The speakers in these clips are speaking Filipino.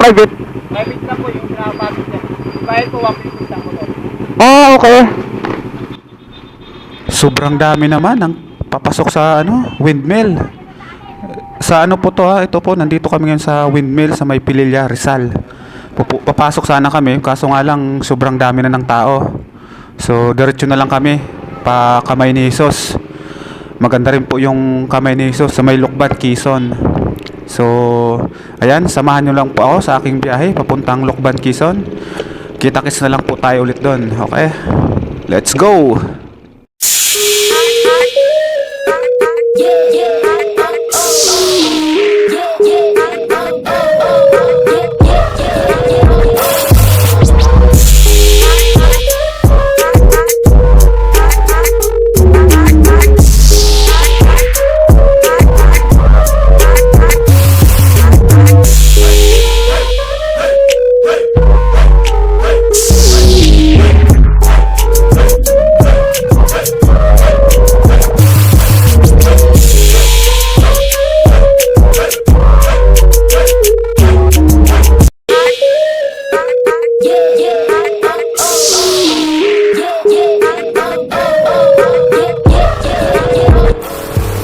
private? Private lang po yung pinapapit niya. Bayad po 150 lang po to. Ah, okay. Sobrang dami naman ang papasok sa windmill. Sa ano po to ha? Ito po, nandito kami ngayon sa windmill sa May Pililla, Rizal. Papasok sana kami, kaso nga lang sobrang dami na ng tao. So, diretso na lang kami pa Kamay ni Jesus. Maganda rin po yung Kamay ni Jesus sa May Lukbat, Quezon. So, ayan, samahan nyo lang po ako sa aking biyahe papuntang Lukban, Quezon. Kita-kits na lang po tayo ulit doon. Okay? Let's go!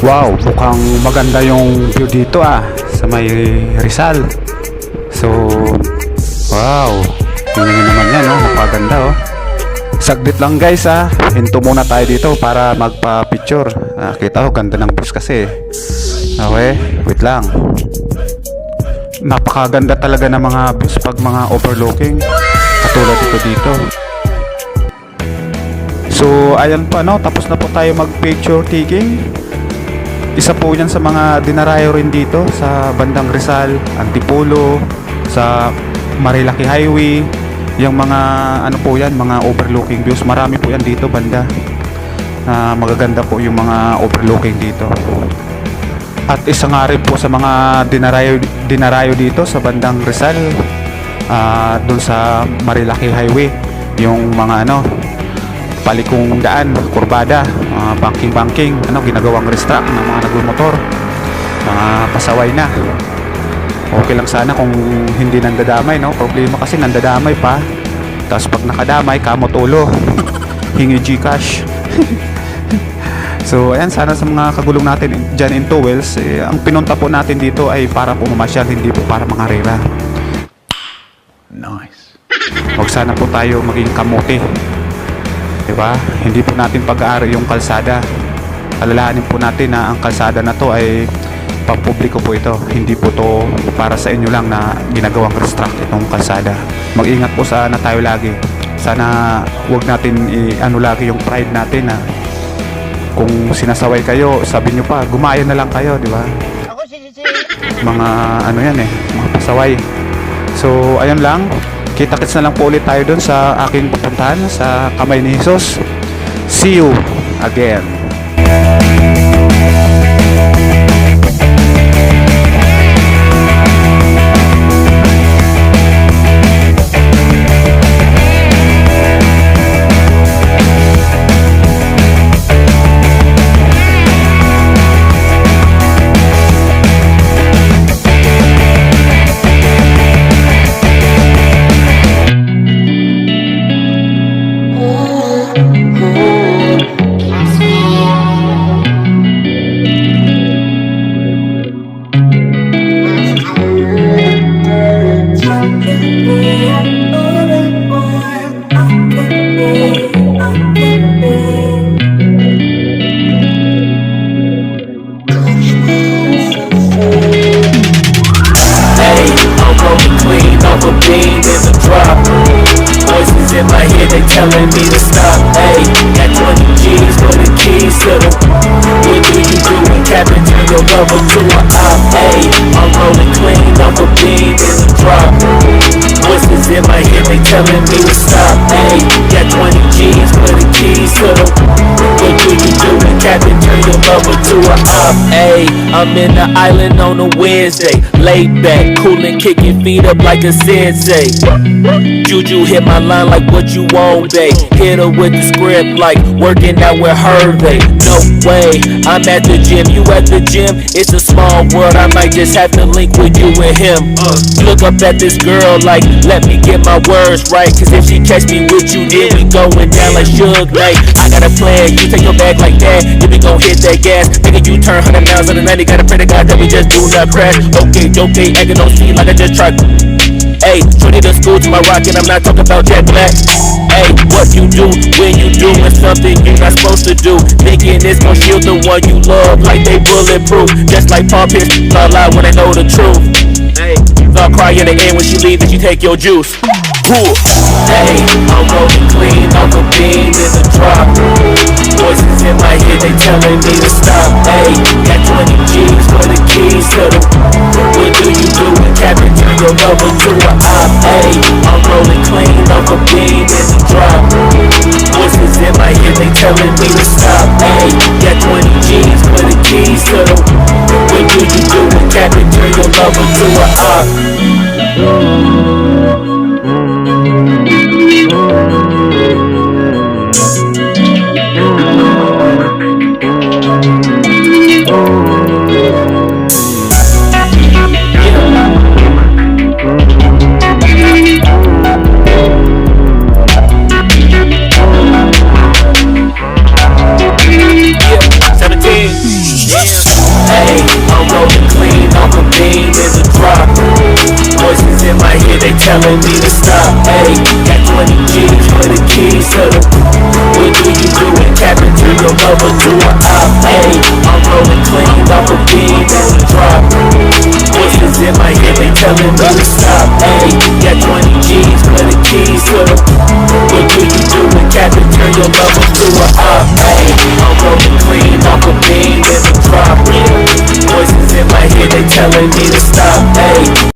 Wow, mukhang maganda yung view dito sa May Rizal. So, wow, tingnan nyo naman yan, napakaganda Saglit lang guys hinto muna tayo dito para magpa-picture. Kita ko, ganda ng views kasi. Okay, wait lang. Napakaganda talaga ng mga views pag mga overlooking. Katulad dito. So, ayan pa tapos na po tayo mag-picture taking. Isa po yan sa mga dinarayo rin dito sa bandang Rizal, Antipolo, sa Marilaki Highway. Yung mga po yan, mga overlooking views. Marami po yan dito banda. Magaganda po yung mga overlooking dito. At isa nga rin po sa mga dinarayo dito sa bandang Rizal, dun sa Marilaki Highway, yung mga palikong daan, kurbada, banking, ginagawang restract ng mga nagmumotor, mga pasaway na. Okay lang sana kung hindi nandadamay, problema kasi nandadamay pa, tapos pag nakadamay, kamot ulo, hingi Gcash. So ayan, sana sa mga kagulong natin dyan in Towels, ang pinunta po natin dito ay para po mamasyal, hindi po para mangarera. Nice. Huwag sana po tayo maging kamote, diba? Hindi po natin pag-aari yung kalsada. Alalahanin po natin na ang kalsada na to ay pampubliko po ito. Hindi po to para sa inyo lang na ginagawang restrict itong kalsada. Mag-ingat po sana tayo lagi. Sana wag natin lagi yung pride natin na kung sinasaway kayo, sabi nyo pa, gumaya na lang kayo, diba? Mga mga pasaway. So ayun lang. Kita-kits na lang po ulit tayo doon sa aking pupuntahan sa Kamay ni Jesus. See you again. Telling me to stop, ayy. Got 20 G's for the keys to the. What do you do when capping to your lover to a op, ayy? I'm rolling clean, I'm a beam in the drop. Voices in my head, they telling me to stop, ayy. Got 20 G's for the keys to the. What do you do when cap and turn your lover to a op. Ayy, I'm in the island on a Wednesday, laid back, coolin', kicking feet up like a sensei. Juju hit my line like what you want, babe. Hit her with the script like working out with Hervey. No way, I'm at the gym, you at the gym. It's a small world, I might just have to link with you and him. Look up at this girl like, let me get my words right. Cause if she catch me with you, then we going down like Suge Knight. I got a plan, you take your bag like that, then we gon' hit that gas. Nigga, you turn 100 miles on the 90, gotta pray to God that we just do not crash. Okay, acting on speed like I just tried. Ayy, 20 to school to my rock and I'm not talking about Jack Black. Ayy, what you do when you doing something you're not supposed to do? Thinking it's gon' shield the one you love like they bulletproof. Just like Paul Pierce, all lie when I know the truth. Ayy, I'll cry in the end when she leave and you take your juice. Ayy, I'm rolling clean off a beam in the drop. Voices in my head, they telling me to stop. Ayy, got 20 G's for the keys to the. What do you do when Captain turn your lover to a op? Ayy, I'm rolling clean off a beam in the drop. Voices in my head, they telling me to stop. Ayy, got 20 G's for the keys to the. What do you do when Captain turn your lover to a op? Telling me to stop, ayy. Got 20 G's for the keys to the. What do you do when Captain turn your lover to a op? Ayy, I'm rolling clean off a beam and a drop. Voices in my head, they telling me to stop, ayy. Got 20 G's for the keys to the. What do you do when Captain turn your lover to a op? Ayy, I'm rolling clean off a beam and a drop. Voices in my head, they telling me to stop, ayy.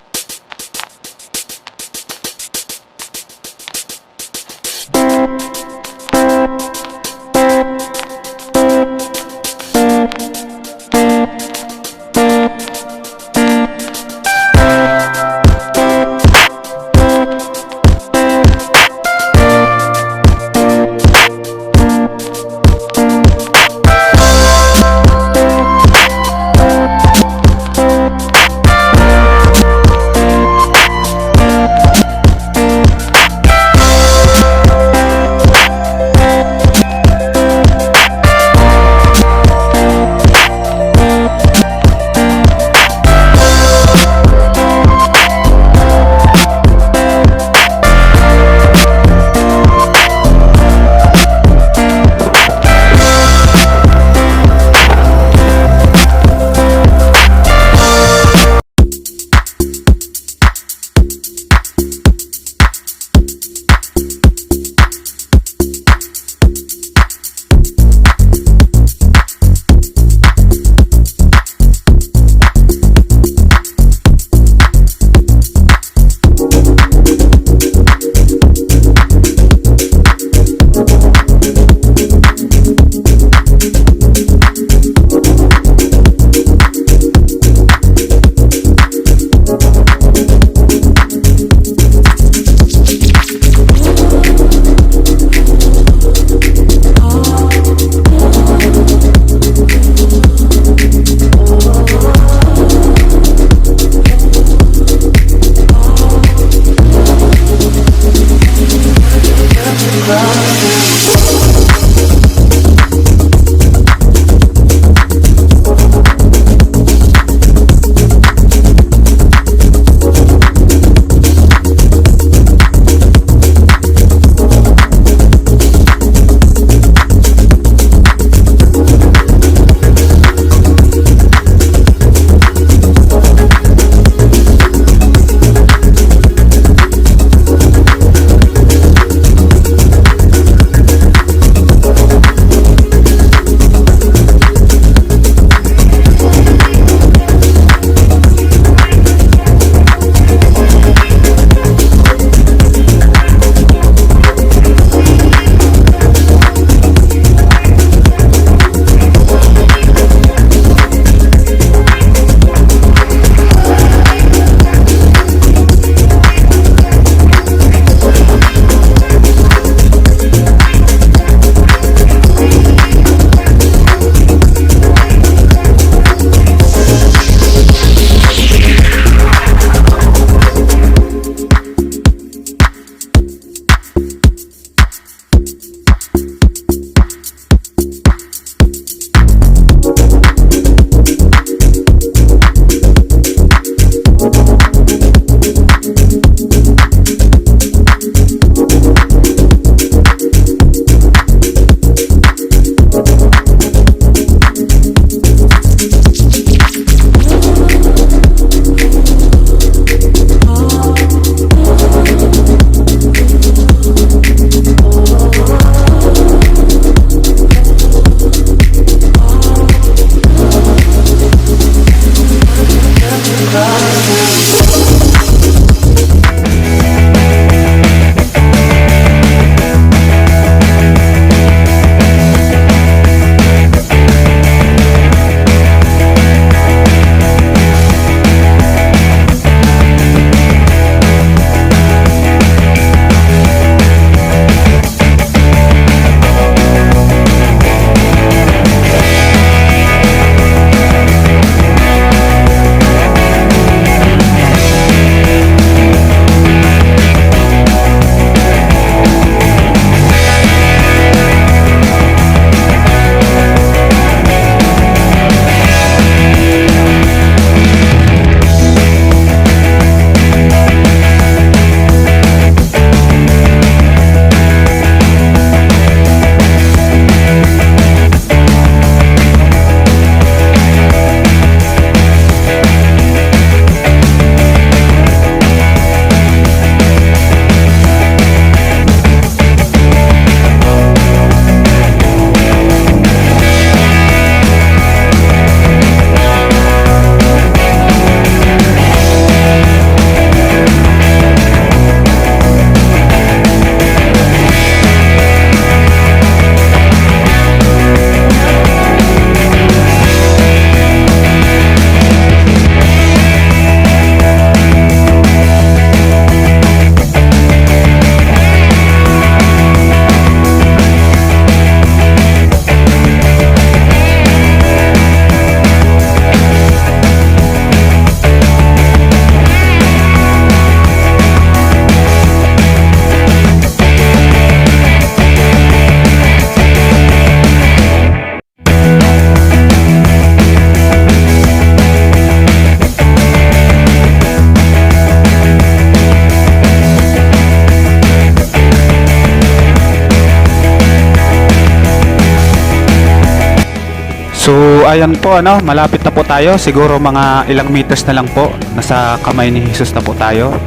So ayan po ano, malapit na po tayo. Siguro mga ilang meters na lang po. Nasa kamay ni Jesus na po tayo.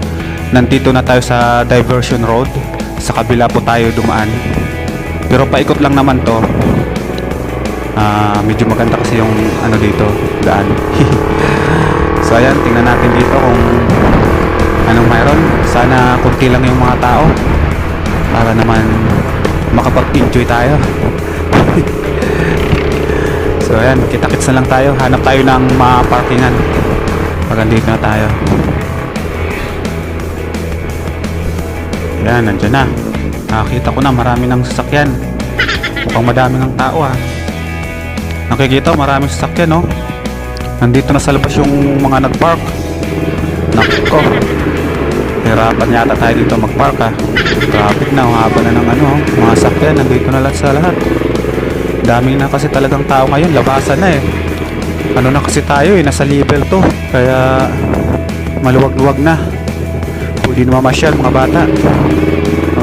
Nandito na tayo sa diversion road. Sa kabila po tayo dumaan. Pero paikot lang naman to. Medyo maganda kasi yung ano dito, daan. So ayan, tingnan natin dito kung anong mayroon. Sana kunti lang yung mga tao para naman makapag-enjoy tayo. So ayan, kita-kits na lang tayo. Hanap tayo ng mga parkingan pag andito na tayo. Ayan, nandyan na. Nakakita ko na marami ng sasakyan. Mukhang madami ng tao ha. Nakikita ko maraming sasakyan no. Nandito na sa labas yung mga nag-park. Nako, hirapan yata tayo dito mag-park ha. Traffic na, haba na ng ano, mga sasakyan. Nandito na lahat sa lahat. Dami na kasi talagang tao ngayon, labasan na eh. Ano na kasi tayo eh, nasa level 2. Kaya maluwag-luwag na. Pwede na mamasyal mga bata.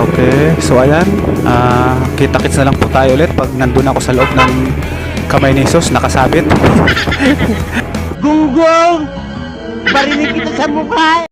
Okay, so ayan, kita-kits na lang po tayo ulit pag nandun ako sa loob ng kamay ni Jesus, nakasabit. Gunggong! Barinig kita sa mukha!